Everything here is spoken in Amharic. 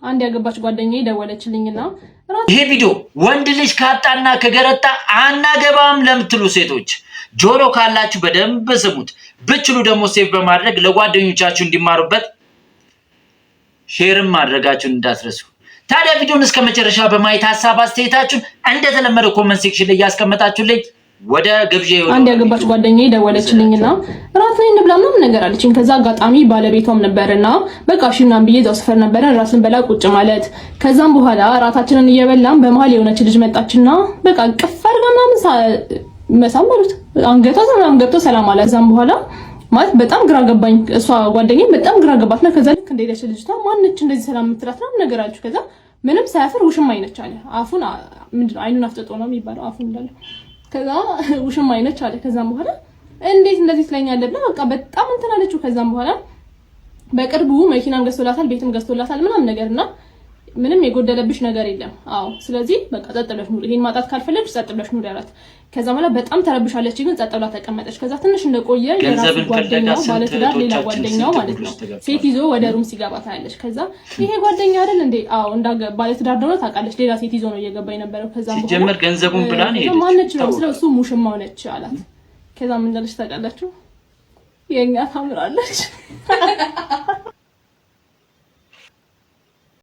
አንድ ያገባች ጓደኛዬ ደወለችልኝና ይሄ ቪዲዮ ወንድ ልጅ ካጣና ከገረጣ አናገባም ለምትሉ ሴቶች ጆሮ ካላችሁ በደንብ ስሙት። ብትችሉ ደግሞ ሴቭ በማድረግ ለጓደኞቻችሁ እንዲማሩበት ሼርም ማድረጋችሁን እንዳትረሱ። ታዲያ ቪዲዮውን እስከ መጨረሻ በማየት ሐሳብ አስተያየታችሁን እንደተለመደው ኮሜንት ሴክሽን ላይ ያስቀመጣችሁልኝ ወደ ግብዣ ይወጣ። አንድ ያገባች ጓደኛዬ ደወለችልኝና ራት ላይ እንብላ ምናምን ነገር አለችኝ። ከዛ አጋጣሚ ባለቤቷም ነበርና በቃ እሺ ምናምን ብዬ እዛው ሰፈር ነበረ ራስን በላ ቁጭ ማለት። ከዛም በኋላ ራታችንን እየበላን በመሃል የሆነች ልጅ መጣችና በቃ ቅፍ አድርጋ ምናምን መሳም ማለት አንገቷ ምናምን ገብቶ ሰላም አለ። ከዛም በኋላ ማለት በጣም ግራ ገባኝ። እሷ ጓደኛዬ በጣም ግራ ገባትና ከዛ ልክ እንደሄደች ልጅቷ ማነች እንደዚህ ሰላም የምትላት ነው ነገር አለች። ከዛ ምንም ሳያፍር ውሽማ አይነች አለ። አፉን ምንድነው አይኑን አፍጥጦ ነው የሚባለው አፉን እንዳለ ከዛ ውሽማ አይነች አለ። ከዛም በኋላ እንዴት እንደዚህ ትለኛለህ ብላ በቃ በጣም እንትን አለችው። ከዛም በኋላ በቅርቡ መኪናም ገዝቶላታል ቤትም ገዝቶላታል ምናምን ነገርና ምንም የጎደለብሽ ነገር የለም። አዎ ስለዚህ በቃ ጸጥ ብለሽ ኑሪ፣ ይሄን ማጣት ካልፈለግሽ ጸጥ ብለሽ ኑሪ አላት። ከዛ በኋላ በጣም ተረብሻለች፣ ግን ጸጥ ብላ ተቀመጠች። ከዛ ትንሽ እንደቆየ የራሱ ጓደኛው ባለትዳር ሌላ ጓደኛው ማለት ነው ሴት ይዞ ወደ ሩም ሲገባ ታያለች። ከዛ ይሄ ጓደኛ አይደል እንዴ? አዎ ባለትዳር ደግሞ ታውቃለች፣ ሌላ ሴት ይዞ ነው እየገባ የነበረው። ከዛ በኋላ ሲጀመር ገንዘቡን ብላ ነው ሄደች። ማነች ነው ስለ እሱ ሙሽማው ነች አላት። ከዛ ምን እንዳለች ታውቃላችሁ? የኛ ታምራለች